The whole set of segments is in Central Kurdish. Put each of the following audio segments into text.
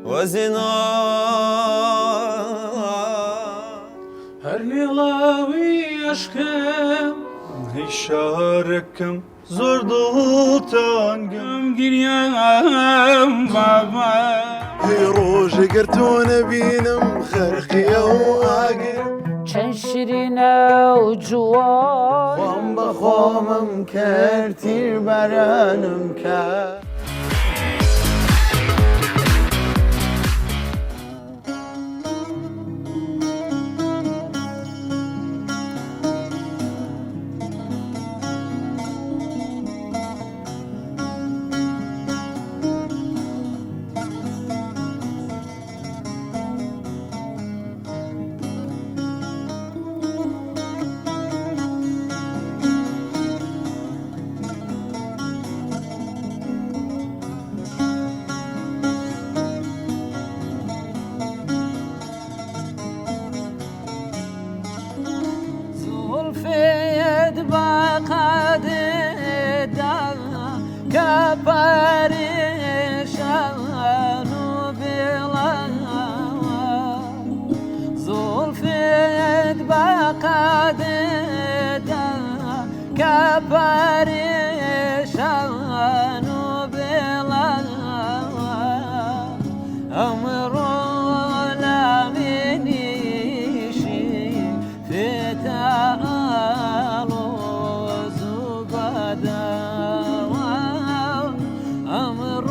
وزنا هر ليلاوي أشكام هشاركم زور دڵتان گریان بابا هی ڕۆژێ گەرتۆ نەبینم خەرقیە و ئاگر چەند شیرینە و جوان خۆم بە خۆمم کرد تیر بەرانم کرد زلفت بقددا كبرشان بلا زلفت بقددا كبرشان بلا أمر لا منيشي في تعالو زبدا أمر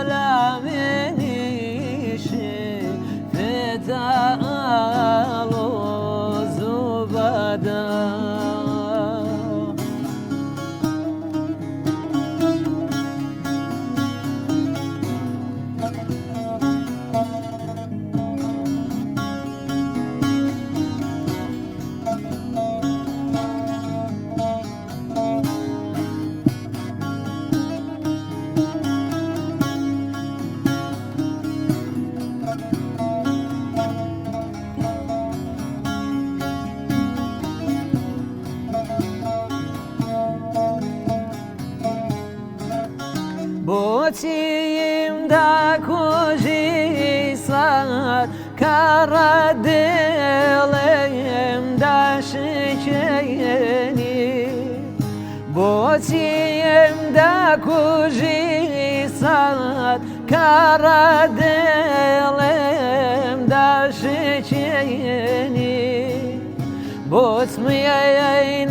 لا منيشي في تعالو زبدا بۆچیم داکوژی سات کارە دڵێم داشکێنی بۆچیم داکوژی سات کارە دڵێم داشکێنی بۆچمیە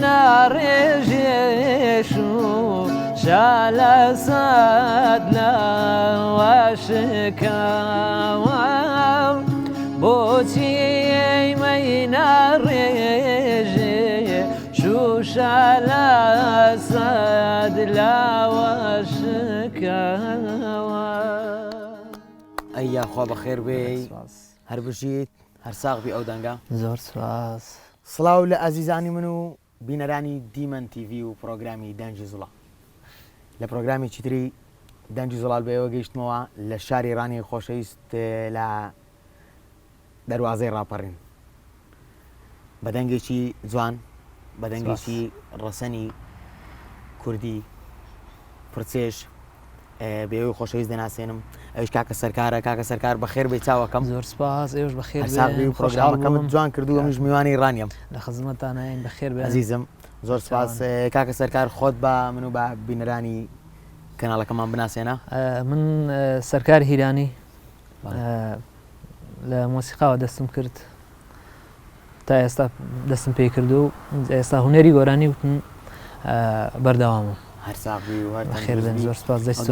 ناڕێژێش و شالە سەد لە واشکاوە بۆچی ئەیمەی ناڕێژێ شوشالە سەد لە واشکاوە ئەییا خوا بەخێر بێ هەر بژیت هەر ساغ بی ئەو دەنگە زۆر سپاس سڵاو لە ئازیزانی من و بینەرانی دیمەن تیڤی و پرۆگرامی دەنجی زوڵە لە پرۆگرامی چیتری دەنجی زوڵال بەوە گەیشتمەوە لە شاری ڕانی خۆشەویست لە دەواازەی ڕاپەڕین بە دەنگێکی جوان بە دەنگێکی ڕەسەنی کوردی پرچێش بێەوەی خۆشەویست دەناسێنم ئەوش کاکە سەرکارە کاکە سەرکار بەخێر بێ چاوەکەم زۆر سپاس ئێوەش بەخێر ساقی و پرۆگرامەکەمت جوان کردو ئەمیش میوانی ڕانیم لە خزمەتانەین بەخێر بێ عزیزم زۆر سپاس کاکە سەرکار خۆت بە من و بە بینەرانی کەناڵەکەمان بناسێنە من سەرکار هیرانی لە مۆسیقاوە دەستم کرد تا ئێستا دەستم پێی کردو و ئێستا هونەری گۆرانی وتن بەردەوامە هەر ساقی و هەر بەخێر بێن زۆر سپاس دەست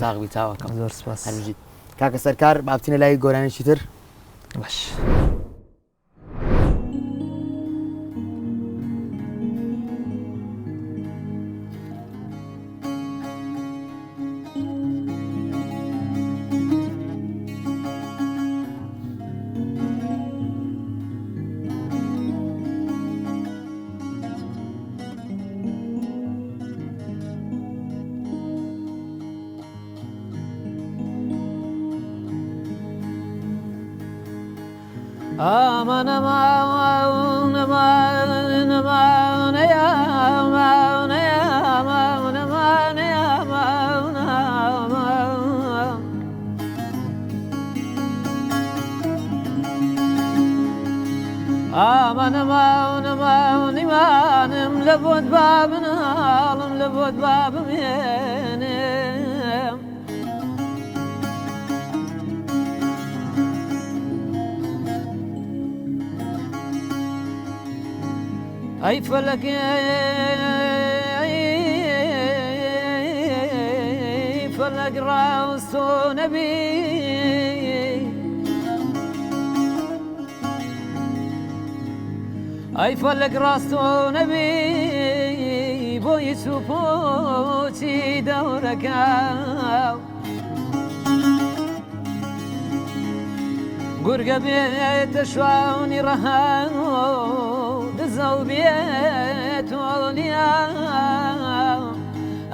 ساقی چاوەکەم زۆر سپاس هەرژیت کاکە سەرکار با بچینە لای گۆرانێکی تر باش aman aman aman aman ya aman ya aman aman ya aman aman ئامان ئەمانەمانیمانم لە بۆت بابناڵم لە بۆت بابمێنم ئەی فەلەک ڕاستۆ نەبی ئەی فەلەک ڕاستۆ نەبی بۆی سوپۆچی دەورەکە گورگە بێتە شوانی ڕەهان دزە و بێت وڵنیا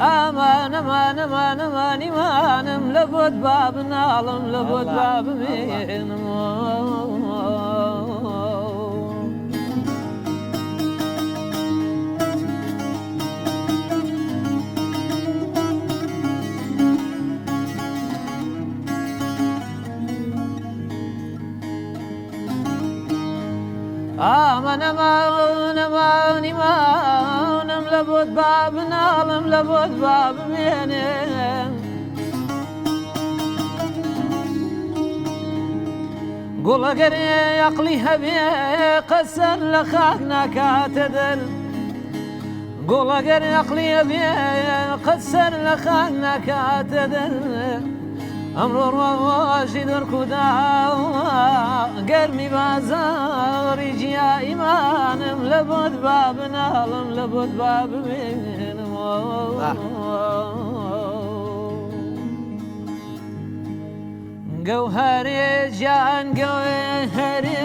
ئامانەمانەمانەمانیمانم لە بۆت بابناڵم لە بۆت بابمێنم ئامانەمانەمانیمانم لە بۆت بابناڵم لە بۆت بابمێنم گوڵەگەرێ عەقلی هەبێ قەسەر لە خاک ناکاتە دەر گوڵەگەر عەقلی هەبێ قەسەر لە خاک ناکاتە دەر ئەمڕۆ ڕۆژی دەرکوداوە گەرمی بازاڕی جیایمانم لە بۆت بابناڵم لە بۆت بابمێنم گەوهەرێ گیان گەوهەرێ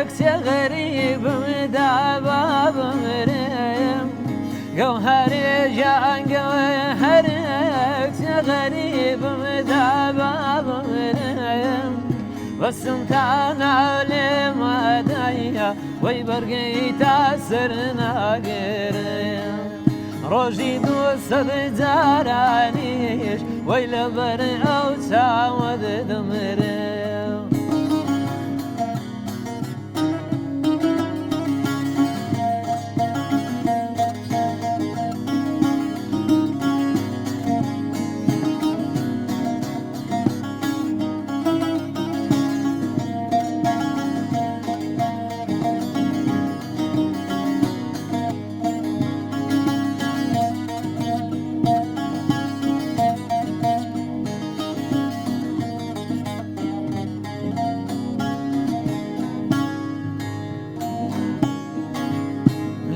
کچێ غەریبم دابا بمرم گەوهەرێ گیان گەوهەرێ کچێ غەریبم دابا بمرم بەسمتانە لێمەدایە وەی بەرگەی تا سەر ناگەرم ڕۆژی دووسەد جارانیش وەی لەبەر ئەو چاوە دەمرم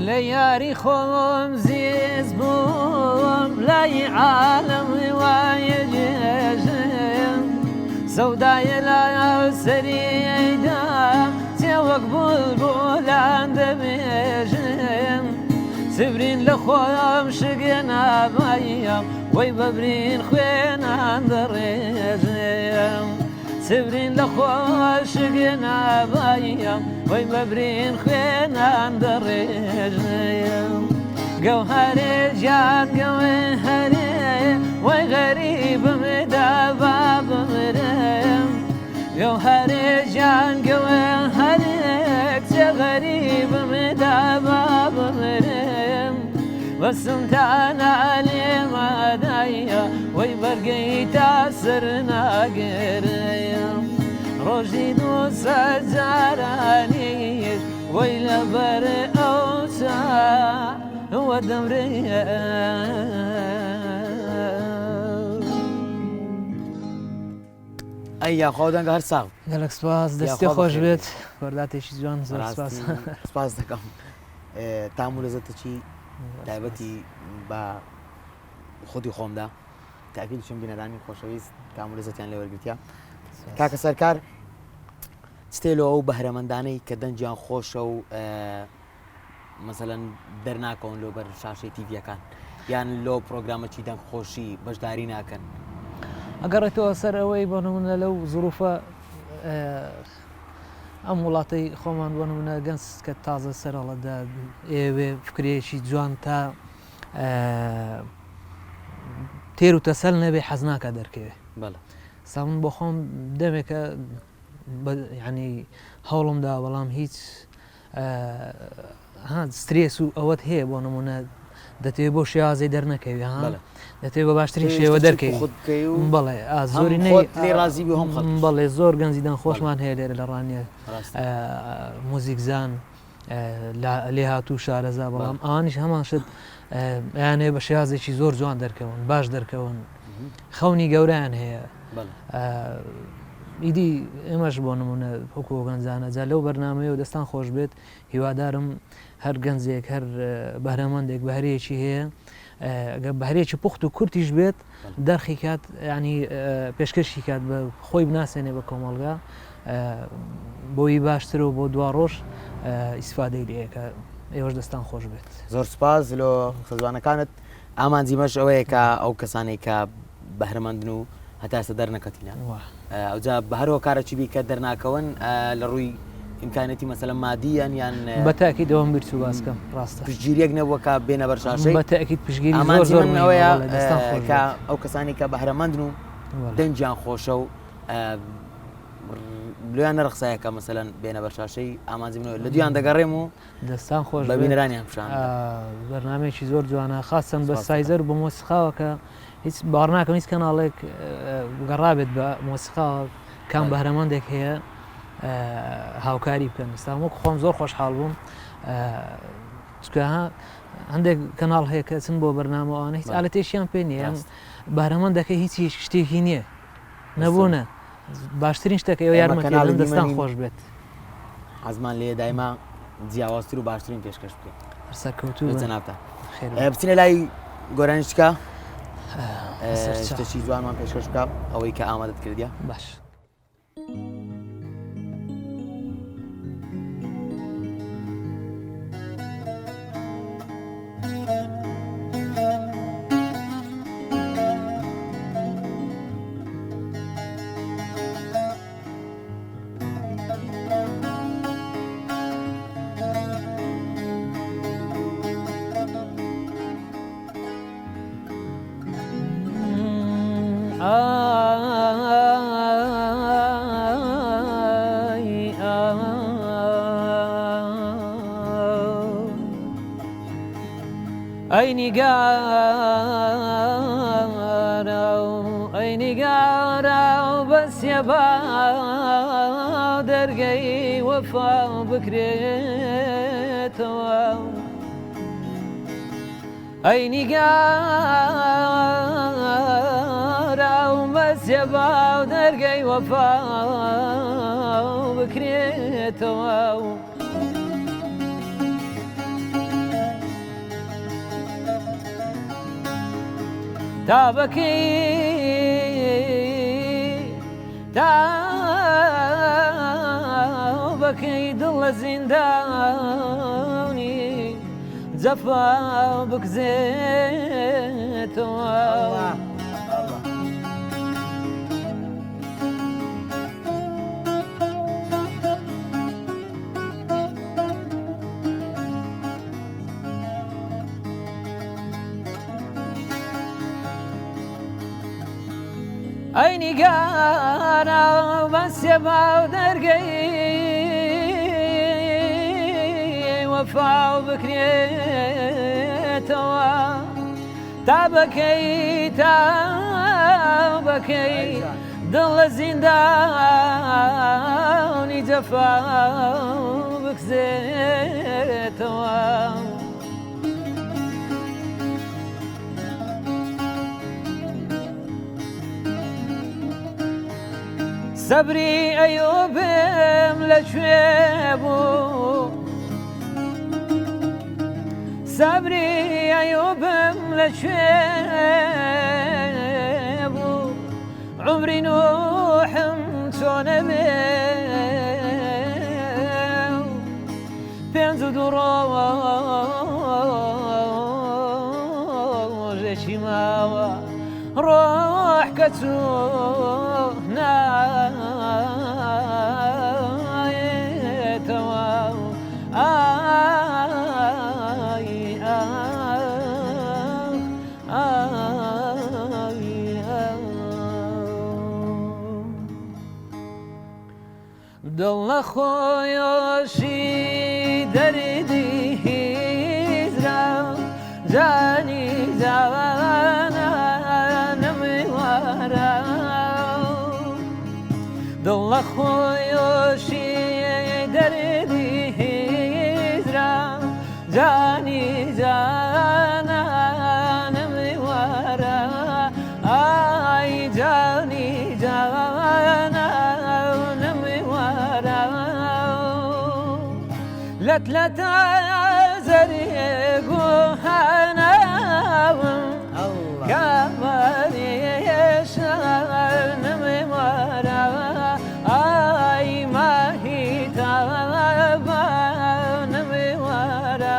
لە یاری خۆم زیز بووم لای عالم وایە جێژم سەودایە لای سەریدا چێ وەک بولبولان دەبێژم سبرین لە خۆم شگێ ناباییم وەی بەبرین خوێنان دەڕێژم سبرین لە خۆشگێ ناباییم وەی بەبرین خوێنان دەڕێژم گەوهەرێ گیان گەوهەرێ وەی غەریبم دابا بمرم گەوهەرێ گیان گەوهەرێ کچێ غەریبم دابا بمرم بەسمتانە لێمەدایە وەی بەرگەی تا سەر ناگەرم ڕۆژی دووسەد جارانیش وەی لەبەر ئەو چاوە دەمرم ئەی یاخوا دەنگە هەر ساغ گەلک سپاس دەستی خۆش بێت وەرداتێکی جوان زۆر سپاس سپاس دەکەم تام و لەزەتەکی تایبەتی بە خودی خۆمدا تاکیل چون بینەرانی خۆشەویست تام و لەزەتیان لێ وەرگرتیا کاکە سەرکار ستێلەوە ئەو بەهرەمەندانەی کە دەنجیان خۆشە و مەسەلەن دەرناکەون لۆ بەر شاشەی تیڤیەکان یان لۆ پرۆگرامەکی دەنگ خۆشی بەشداری ناکەن ئەگەڕێتەوە سەر ئەوەی بۆ نمونە لەو زروفە ئەم وڵاتەی خۆمان بۆ نمونە گەنج کە تازە سەرەڵەدا ئێوێ فکرێکی جوان تا تێر و تەسەل نەبێ حەز ناکە دەرکەوێ سامن بۆ خۆم دەمێکە ینی هەوڵمدا بەڵام هیچ سترێس و ئەوەت هەیە بۆ نمونە دەتەوێت بۆ شێوازەی دەرنەکەوی بەڵێ. دەتەوێت بە باشترین شێوە دەرکەوی خود بکەی و بەڵێ زۆری لێ ڕازی بێ هەم خەڵک. بەڵێ زۆر گەنجیدان خۆشمان هەیە لێرە لە ڕانیە ڕاستە. موزیکزان لێ هاتوو شارەزا بەڵام ئەوانیش هەمان شت یانێ بە شێوازێکی زۆر جوان دەرکەون باش دەرکەون خەونی گەوریان هەیە بەڵێ. ئیدی ئێمەش بۆ نمونە حکو گەنجانە جا لەو بەرنامەیە و دەستان خۆش بێت هیوادارم هەر گەنجێک هەر بەهرەمەندێک بەهرەیەکی هەیە بەهرەیەکی پوخت و کورتیش بێت دەرخی کات ینی پێشکەشی کات بە خۆی بناسێنێ بە کۆمەڵگا بۆی باشتر و بۆ دوا ڕۆژ ئیسفادەی لەیەکە ئێوەش دەستان خۆش بێت. زۆر سپاس لۆ خزوانەکانت ئامانجیمەش ئەوەیە کە ئەو کەسانێک کە بەهرەمەندن و هەتا ئێستا دەرنەکەتینە ئەوجا بە هەرەوە کارێکی بی کە دەرناکەون لە ڕووی ئیمکانەتی مەسەلەن مادیان یان بەتاکیید ئەوەم بیرچ و باسکەم ڕاستە پشتگیریەک نەبووە کە بێنە بەرشاشەی بەتاکیید پشتگیری ئامانجی من ئەوەیە دەستان خۆش کە ئەو کەسانی کە بەهرەمەندن و دەنجیان خۆشە و لێیان نەرخسایەکە مەسەلەن بێنە بەرشاشەی ئامانجی منەوە لە دویان دەگەڕێم و دەستان خۆش بە بینەرانیان پیشان بەرنامەیەکی زۆر جوانە خاصن بە سایزەر بە مۆسیقاوە کە هیچ باڕ ناکەم هیچ کەناڵێک گەڕابێت بە مۆسیقاوە کام بەهرەمەندێک هەیە هاوکاری بکەن ئێستا وەکو خۆم زۆر خۆشحاڵ بووم هەندێک کەناڵ هەیە کە چن بۆ بەرنامەوانە هیچ ئالەتێشیان پێ نییە بەهرەمەندەکەی هیچی شتێکی نییە نەبوونە باشترین شتێک ئەوە یارمەکەن دەستان خۆش بێت حەزمان لێ دایما جیاوازتر و باشترین پێشکەش بکەین سەرکەوتوو جەنابتە بچینە لای گۆرانیشتکە شتێکی جوانمان پێشکەش بکە ئەوەی کە ئامادەت کردیە باش. ئەی نیگارە و بەسیە بە دەرگەی وەفا بکرێتەوە ئەی نیگارە و بەسیە بە دەرگەی وەفا بکرێتەوە تابەکەی دڵ لە زیندانی جەفا بکزێتەوە ئەی نیگارە بەسیە باو دەرگەی وەفا بکرێتەوە تابەکەی دڵ لە زیندانی جەفا بکزێتەوە سەبری ئەیوبم لەکوێ بوو سەبری ئەیوبم لەکوێ بوو عمری نوحم چۆنە بێ پێنج و دوو ڕۆژێکی ماوە ڕۆح کە چوو نایێتەوە دڵ لە خۆیۆشی دەردی هیزرا جانی جوانە نەمیوارە دڵ لە خۆیۆشی دەردی هیزرا جانی جوانە نەمیوارە ئای جانی جوانە نەمیوارە لەتلەتە زەریێک و هەناوم کامەریێشە نەمیوارە ئای ماهی تاوە نەمیوارە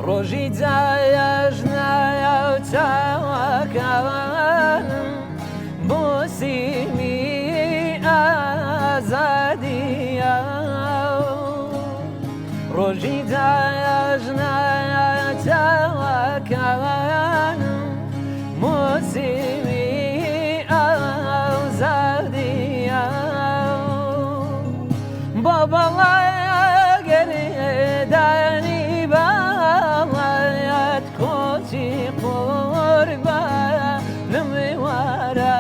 ڕۆژی جایەژنایە و چاوەکانم بۆ سیمی ئازادیە ڕۆژی جایەژنایە چاوەکانم بۆ سیمی ئازادیە بۆ بەڵاگەرێدانی باڵایەت کۆچی قوربە نەمیوارە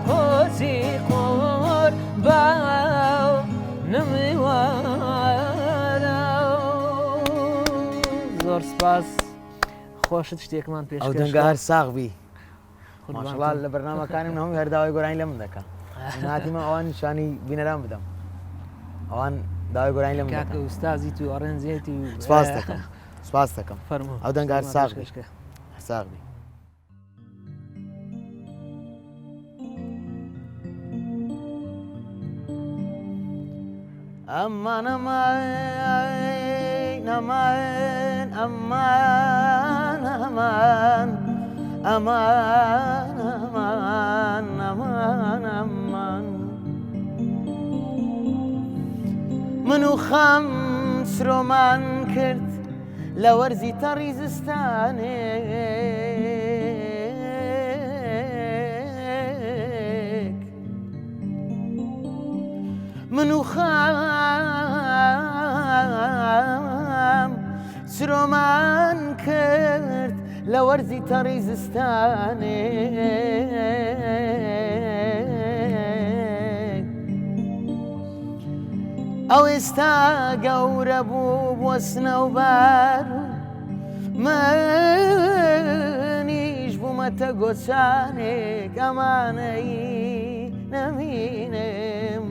کۆچی قوربە نەمیوارە زۆر سپاس خۆشت شتێکمان پێش ئەو دەنگە هەر ساغبی ماشەڵڵا لە بەرنامەکانم هەمووی هەرداوای گۆرانی لە من دەکەم ناتیمە ئەوان نیشانی بینەران بدەم ئەوان داوای گۆرانی لە من کاکە دەکەن ئوستازیت و ئەڕێنجێتی و سپاس دەکەم سپاس دەکەم فەرموو ئەو دەنگە هەر ساغبی ساغبی ئەمان ئەمان ئەمان ئەمان ئەمان ئەمان ئەمان ئەمان ئەمان من و خەم سرۆمان کرد لە وەرزی تەڕی زستانێک من و خەم سرۆمان کرد لە وەرزی تەڕی زستانێک ئەو ئێستا گەورە بوو بۆ سنەوبار منیش بوومەتە گۆچانێک ئەمانەی نەمینم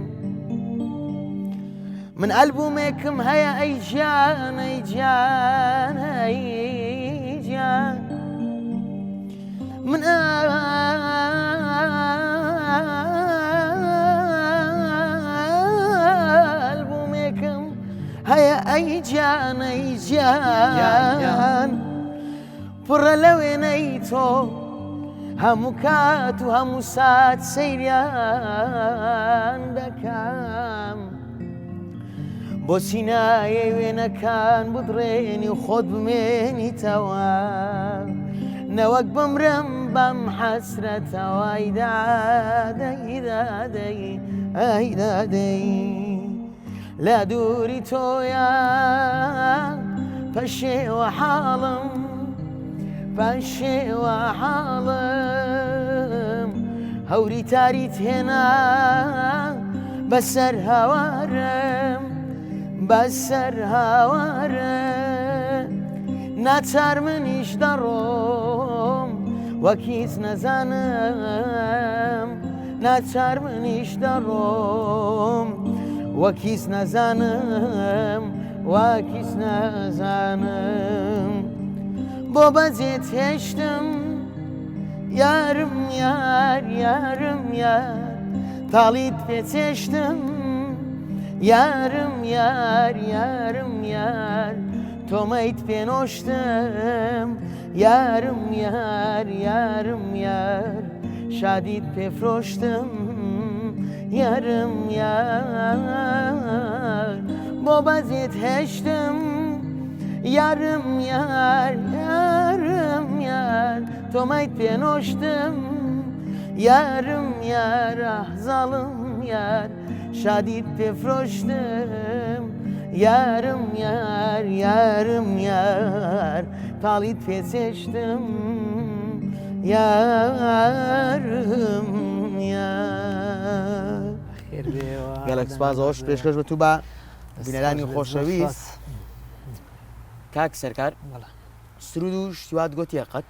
من ئەلبومێکم هەیە ئەی گیان ئەی گیان ئەی گیان من ئەلبومێکم هەیە ئەی گیان ئەی گیان پڕە لە وێنەی تۆ هەموو کات و هەموو سات سەیریان دەکەم بۆ سینایە وێنەکان بدڕێنی و خۆت بمێنیتەوە نەوەک بمرم بەم حەسرەتەوە ئەیدادەی دادەی ئەیدادەی لە دووری تۆیە پەشێوە حاڵم پەشێوە حاڵم هەوری تاریت هێنا بەسەر هەوارم بەسەر هاوارە ناچار منیش دەڕۆم وەکیز نەزانم ناچار منیش دەڕۆم وەکیز نەزانم وەکیز نەزانم بۆ بەجێت هێشتم یارم یار یارم یار تاڵیت پێچێشتم یارم یار یارم یار تۆمەیت پێنۆشتم یارم یار یارم یار شادیت پێفرۆشتم یارم یار بۆ بەزێت هێشتم یارم یار یارم یار تۆمەیت پێنۆشتم یارم یار ئەحزاڵم یار شادیت پێفرۆشتم یارم یار یارم یار تاڵیت پێچێشتم یارم یار گەلێک سپاس ئەوش پێشکەش بە تو بە بینەرانی خۆشەویست کاک سەرکار سرود و شتیوات گوتیە قەت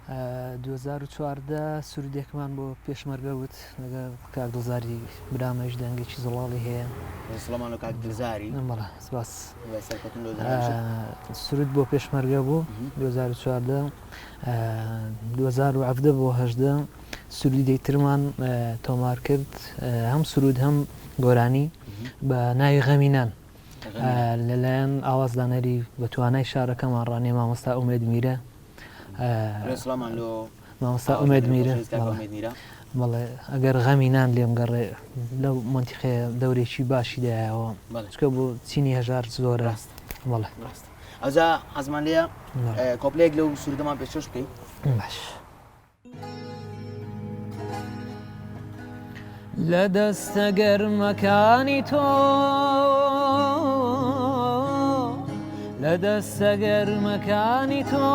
2014 سرودێکمان بۆ پێشمەرگە وت لەگەڵ کاک دڵزاری برامەش دەنگێکی زڵاڵی هەیە سڵەمان و کاک دلزاری بەڵێ سپاس سەرکەوتن سرود بۆ پێشمەرگە بوو 2014 2017 بۆ 18 سرودی ترمان تۆمار کرد هەم سرود هەم گۆرانی بە ناوی غەمینان لەلایەن ئاوازدانەری بە توانای شارەکەمان ڕانێ مامۆستا ئومێد میرە مامۆستا ئومێد میرە بەڵێ ئەگەر غەمینان لێم گەڕێ لەو منتیقێ دەورێکی باشی دایەوە چکە بۆ چینی هەژار زۆرە بەڵێ ئەوجا حەزمان لێە کۆپلەیەک لەو سرودەمان پێشکەش بکەیت باش لە دەستە گەرمەکانی تۆ لە دەستە گەرمەکانی تۆ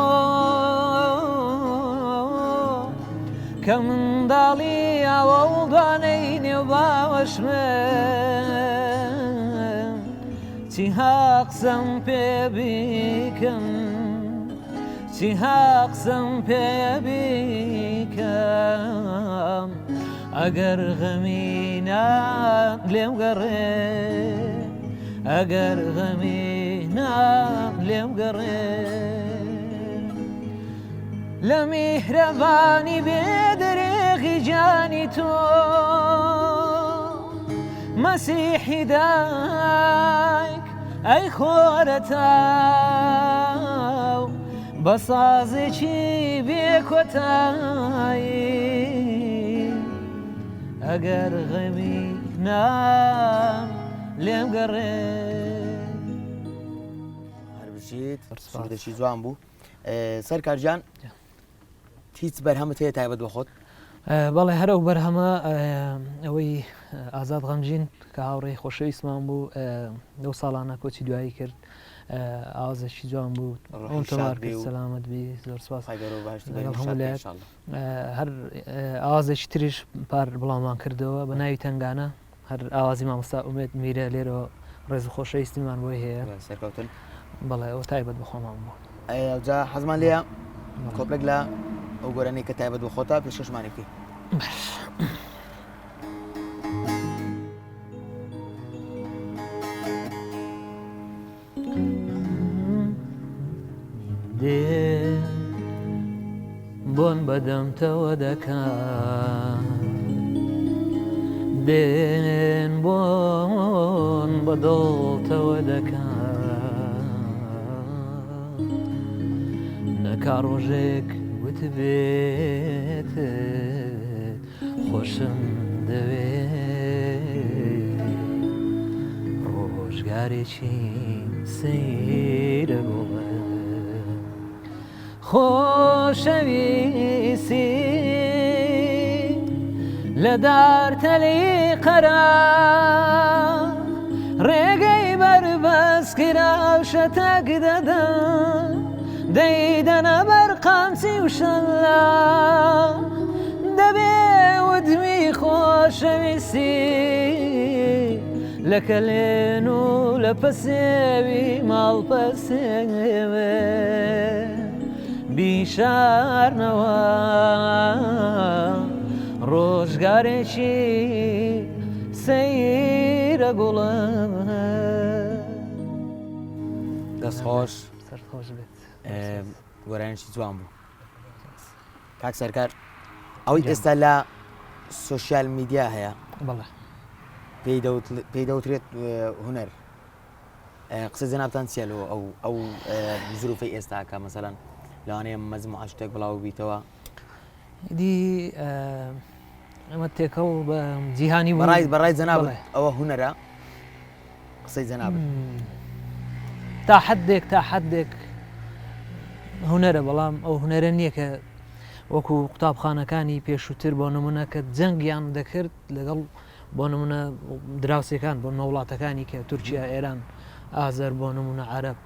کە منداڵی ئاوەڵدانەی نێو باوەشمە چیها قسەم پێ بیکەم چیها قسەم پێ بیکەم ئەگەر غەمینە لێم گەڕێ ئەگەر غەمینە لێم گەڕێ لە میهرەبانی بێدەرێغی جانی تۆ مەسیحی دایک ئەی خۆرە تاو بە سازێکی بێکۆتایی ئەگەر غەمینە لێم گەڕێ هەربژیت سرودێکی جوان بوو سەرکارجان هیچ بەرهەمت هەیە تایبەت بە خۆت بەڵێ هەرە و بەرهەمە ئەوەی ئازاد غەمجین کە هاوڕێی خۆشەویستمان بوو لەو ساڵانە کۆچی دوایی کرد ئازێکی جوان بوو ئەوم تۆمار کرد سەلامەت بی زۆر سپاس هەر ئازێکی تریش پار بڵاومان کردەوە بە ناوی تنگانە هەر ئاوازی مامۆستا ئومێد میرە لێرەوە ڕێز و خۆشەویستیمان بۆی هەیە سەرکەوتن بەڵێ ئەوە تایبەت بە خۆمان بوو ئەوجا حەزمان لێە کۆپلێک لە ئەو گۆرانەی کە تایبەت بە خۆتا پێشکەشمانی بکەیت بۆن بەدەمتەوە دەکات دێن بۆن بەدڵتەوە دەکات نەکا ڕۆژێک وتبێت خۆشم دەوێت ڕۆژگارێکی سەیرە گوڵە خۆشەویستی لە دارتەلی قەرار ڕێگەی بەربەس کراوشەتەک دەدا دەیدەنە بەرقامچی و شەلا دەبێ ودمی خۆشەویستی لە کەلێن و لە پەسێوی ماڵپەسێوێ بیشارنەوە ڕۆژگارێکی سەیرە گوڵە دەستخۆش سەرخۆش بێت گۆرانێکی جوان بوو کاک سەرکار ئەوەی ئێستا لە سۆشیال میدیا هەیە بەڵێ پێی دەوترێت هونەر قسە جەنابتان چیە لەوە ئەو ظروفەی ئێستاکە مەسەڵەن لەوانەیە مەزموعە شتێک بڵاو بیتەوە دی ئەمە تێکەڵ بە جیهانی بەڕای جەناب بڵێ. ئەوە هونەرە قسەی جەناب تا حدێک هونەرە بەڵام ئەو هونەرە نییە کە وەکو قوتابخانەکانی پێشووتر بۆ نمونە کە جەنگیان دەکرد لەگەڵ بۆ نمونە دراوسەکان بۆ نەوڵاتەکانی کە تورکیا ئێران ئازەر بۆ نمونە عەرەب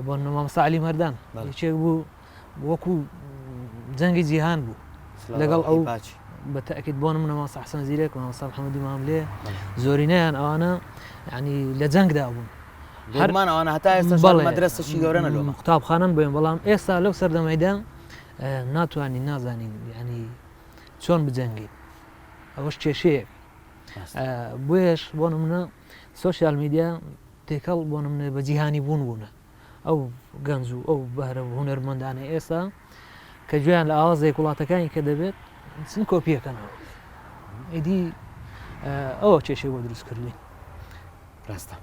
بۆ مامەساعلی مەردان هیچێک بوو وەکو جەنگی جیهان بوو لەگەڵ ئەو بە تەکید بۆ نمونە مامۆستا حەسەن زیرەک و مامۆستا محەممەدی ماملێ زۆرینەیان ئەوانە ینی لە جەنگدا بوون هەرمان ئەوانە هەتا ئێستا مەدرسەشی گەورەنە لۆمە قوتابخانەن بێن بەڵام ئێستا لەو سەردەمەیدا ناتوانین نازانین ینی چۆن بجەنگین ئەوەش کێشەیەک بۆیش بۆ نمونە سۆشیال میدیا تێکەڵ بۆ نمونە بە جیهانی بوونە ئەو گەنج و ئەو بەرە هونەرمەندانە ئێستا کە گوێیان لە ئاوازێک وڵاتەکانی کە دەبێت چن کۆپیەکەنەوە ئیدی ئەوە کێشەی بۆ دروستکردین ڕاستە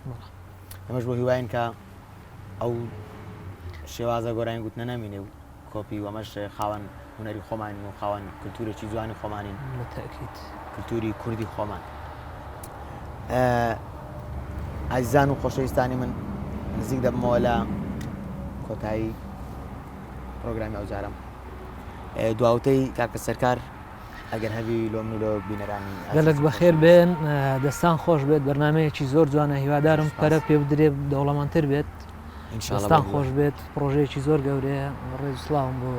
ئەمەش بۆ هیواین کە ئەو شێوازە گۆرانی گوتنە نامینێ و کۆپی وەمەش خاوەن هونەری خۆمانی و خاوەن کللتورێکی جوانی خۆمانین بە تەکید کللتوری کوردی خۆمان ئازیزان و خۆشەویستانی من نزیک دەبمەوە لە کۆتایی پرۆگرامی ئەوجارم دواوتەی کاکە سەرکار ئەگەر هەبی لۆ من لۆ بینەرانی گەلک بەخێر بێن دەستان خۆش بێت بەرنمەیەکی زۆر جوانە هیوادارم پەرە پێ بدرێ دەوڵەمەندتر بێت دەستان خۆش بێت پرۆژەیەکی زۆر گەورەیە ڕێز سلااوم بۆ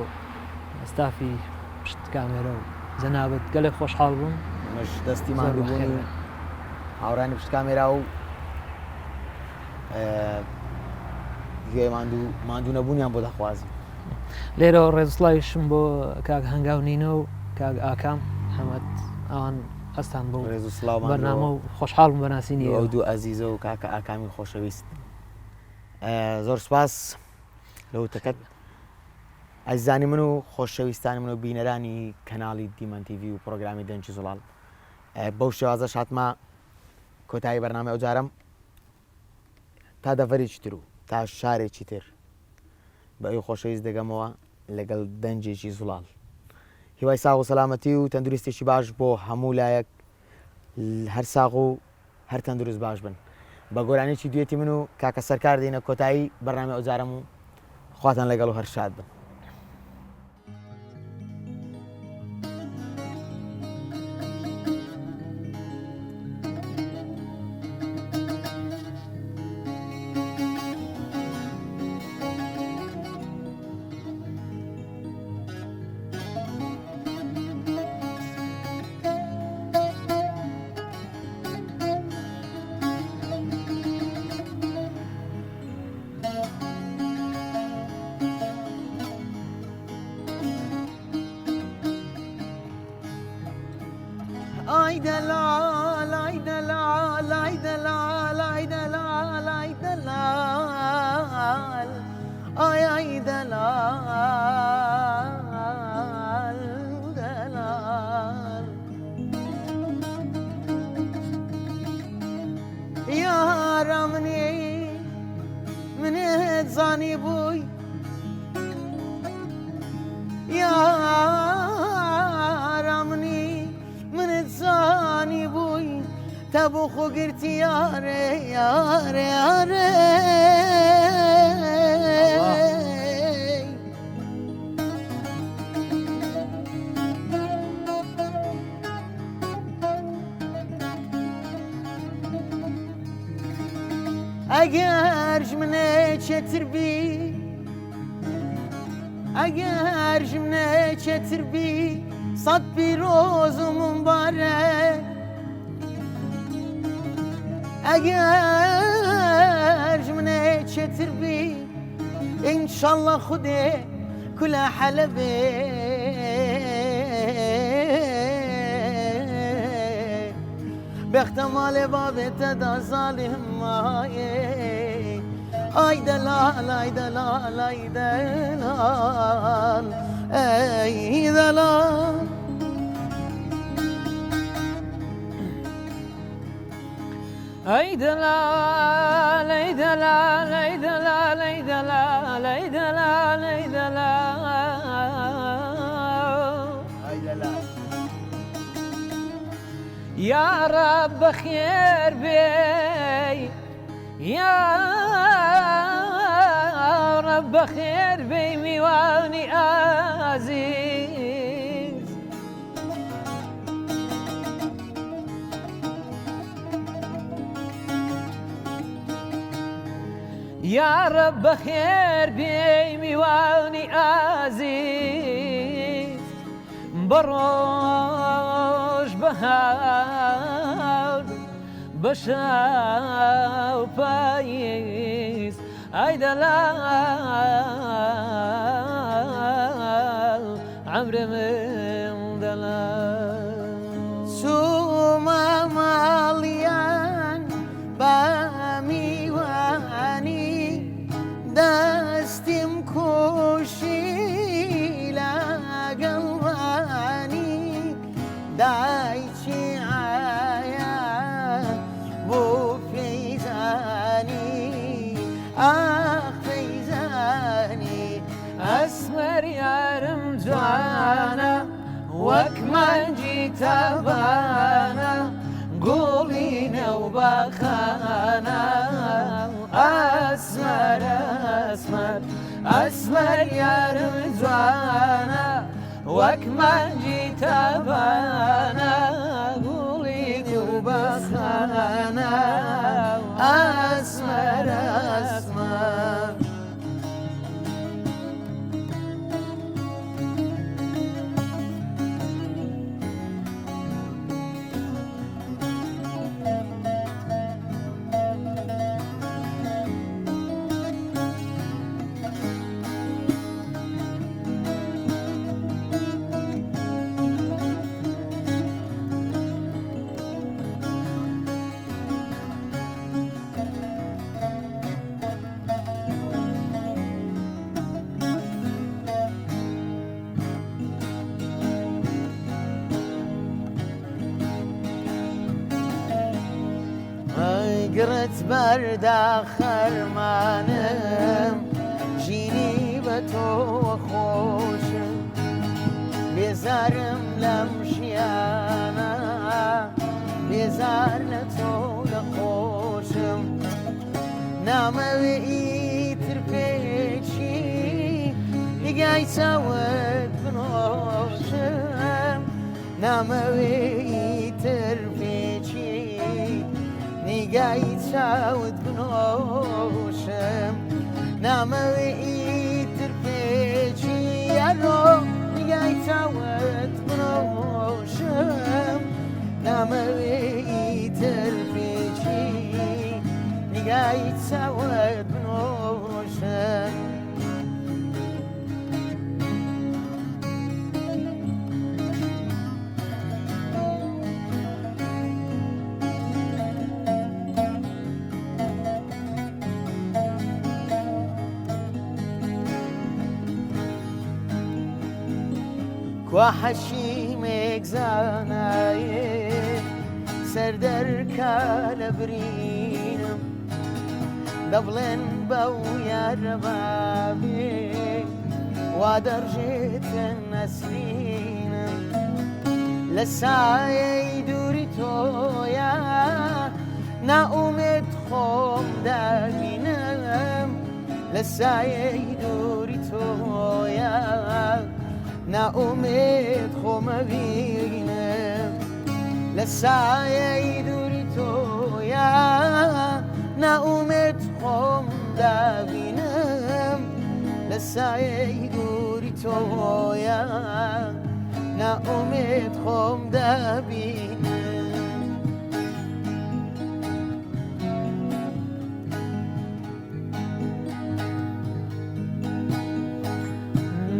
ئەستافی پشت کامێرە و جەنابەت گەلێک خۆشحاڵ بووم مەش دەستی ماندووبوونی هاوڕانی پشت کامێرا و گوێ ماندوو نەبوونیان بۆ دەخوازی لێرەوە ڕێزسڵاویشم بۆ کاک هەنگاونینە و کاک ئاکام حەمەد ئەوان هەستان بۆ ڕێز و سڵاومان بەرنامە و خۆشحاڵم بەناسینی ئەو دوو ئەزیزە و کاکە ئاکامی خۆشەویست زۆر سپاس لەوتەکەت ئەزیزانی من و خۆشەویستانی من و بینەرانی کەناڵی دیمەن تیڤی و پرۆگرامی دەنجی زوڵاڵ بەو شێوازە هاتمە کۆتایی بەرنامە ئەوجارم تا دەڤەرێکی تر و تا شارێکی تر بە ئەوی خۆشەویست دەگەمەوە لەگەڵ دەنجێکی زوڵاڵ هیوای ساغ و سەلامەتی و تەندروستێکی باش بۆ هەموو لایەک هەر ساغ و هەر تەندروست باش بن بە گۆرانێکی دوێتی من و کاکە سەرکار دێنە کۆتایی بەرنامە ئەوجارم و خواتان لەگەڵ و هەر شاد بن Ay delal, ay delal, ay delal, ay delal, ay delal, ay delal, delal. Yaramni من زانی بوی yaramni من زانی بوی تبو خو گرتی یاره یاره یاره اگر جمنه چتر بی اگر جمنه چتر بی صد پیروزم باره اگر جمنه چتر بی انشالله خوده کل حلبه به احتمال باب تدا ظالم مایه ay delal ay delal ay delal ay delal أي دلال أي دلال أي دلال أي دلال أي دلال أي دلال يا رب خير بي يا رب خير بي ميواني عزيز يا رب خير بي ميواني عزيز بروش بهار بشاو بايس اي دلال عمري من دلال سوما ماليان بامي واني دستم كوشي لا قلباني دايتي عايا بو فيزاني فيزاني أسمر يا رمزانا وكمان جيت بانا قولينا وبخانا أسمر أسمر أسمر يا رمزانا وكمان جيت بانا قولينا وبخانا أسمر أسمر قرت بردا خرمانم جینی بە تۆ خۆشم بێزارم لەم ژیانە بێزار لە تۆ لە خۆشم نامەوێ ئیتر پێچی نیگای چاوت بنۆشم نامەوێ ئیتر پێچی نیگای چاوت بنۆشم نامەوێ ئیتر پێچی یاڕۆ نیگای چاوت بنۆشم نامەوێ ئیتر پێچی نیگای چاوت بنۆشم کوا حەشیمێک زانایێ سەردەرکا لە برینم دەبڵێن بەو یارە بابێ وا دەڕژێتە نەسرینم لە سایەی دووری تۆیە ناومێت خۆم دابینم لە سایەی دووری تۆیە ناومێت خۆمە بینم لە سایەی دووری تۆیە ناومێت خۆم دابینم لە سایەی دووری تۆیە ناومێت خۆم دابینم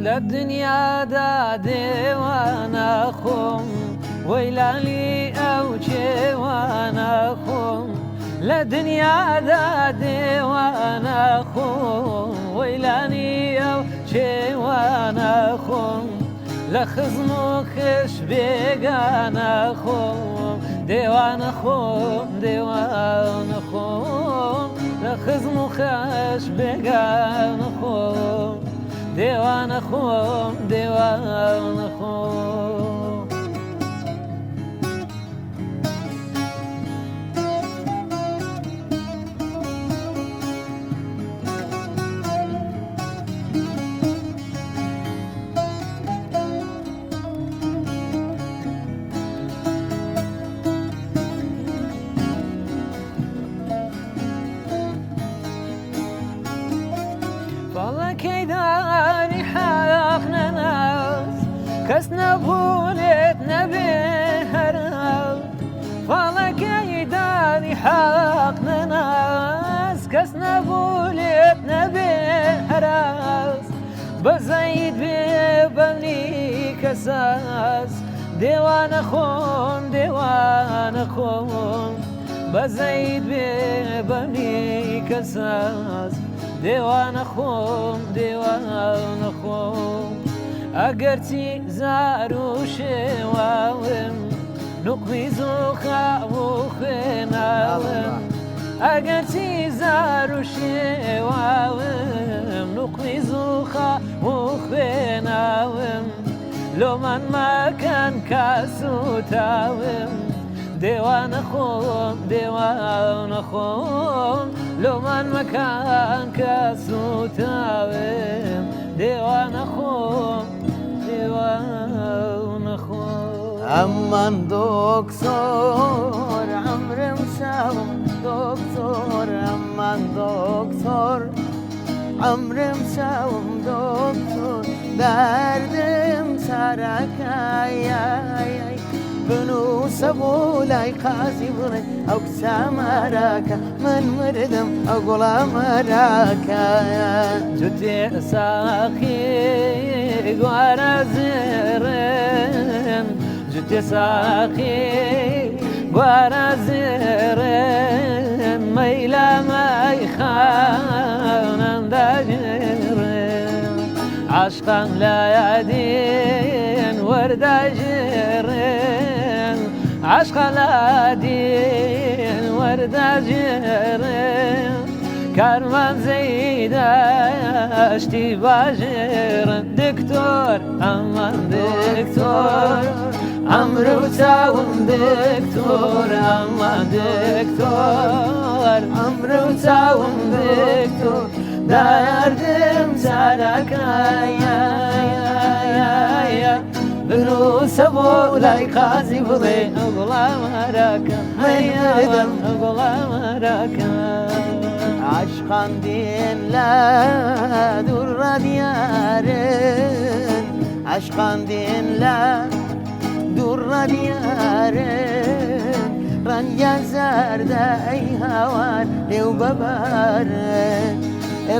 لە دنیادا دێوانە خۆم وەیلالی ئەو کێوانە خۆم لە دنیادا دێوانە خۆم وەیلانی ئەو کێوانە خۆم لە خزم و خش بێگانە خۆم دێوانە خۆم دێوانە خۆم لە خزم و خەش بێگانە خۆم دێوانە خۆم دێوانە خۆم كيداني حاقنا ناس كسنا بولت نبي هراس فالله كيداني حاقنا ناس كسنا بولت نبي هراس بزايد ببني كساس ديوان خون ديوان خون بزايد ببني كساس دێوانە خۆم دێوانە خۆم ئەگەرچی زار و شێواوم نوقمی زۆخاو و خوێناوم ئەگەرچی زار و شێواوم نوقمی زۆخاو و خوێناوم لۆمان ماکەن کاس و تاوم دێوانە خۆم دێوانە خۆم لۆمان مەکان کە سوتاوم دێوانە خۆم دێوانە خۆم ئەممان دۆکتۆر عەمرم چاوم دۆکتۆر ئەممان دۆکتۆر عەمرم چاوم دۆکتۆر دەردم چارەکەی بنووسە بۆ لای قازی بڵێ ئەو کچە مەراکە من مردم ئەو گوڵە مەراکایە جوتێ ساقی گوارە زێڕن جوتێ ساقی گوارە زێڕن مەیلە مەیخانەنداژێڕن عاشقان لایەدین وەرداژێڕن عشق العادين ورداجرن كرمان زيدا اشتي باجر دكتور امان دكتور عمرو تاوم دكتور امان دكتور عمرو تاوم دكتور داردم سالكا يا بنووسە بۆ لای قازی بڵێ ئەو گوڵە مەراکە هەیەدەم ئەو گوڵە مەراکە عاشقان دێن لە دووڕە دیارن عاشقان دێن لە دووڕە دیارن ڕەنگیان زەردە ئەی هاوار لێو بەبارن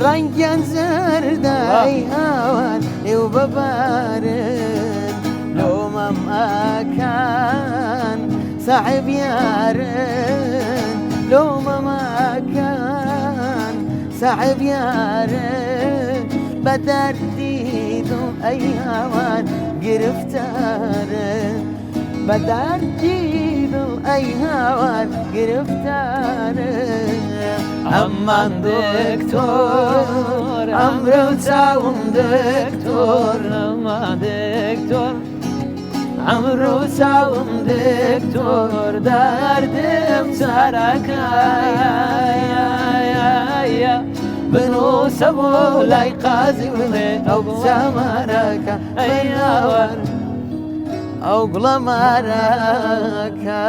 ڕەنگیان زەردە ئەی هاوار لێو بەبارن لۆمەم ئەکەن ساحب یارن لۆمەم ئەکەن ساحب یارن بە دەردی دڵ ئەی هاوار گرفتارن بە دەردی دڵ ئەی هاوار گرفتارن ئەممان دکتۆر ئەمرە چاوم دکتۆر ئەممان دکتۆر عمرو چاوم دکتۆر دەردم چارەکە بنووسە بۆ لای قازی بڵێ ئەو گوڵە مەراکە ئەی هاوار ئەو گوڵە مەراکە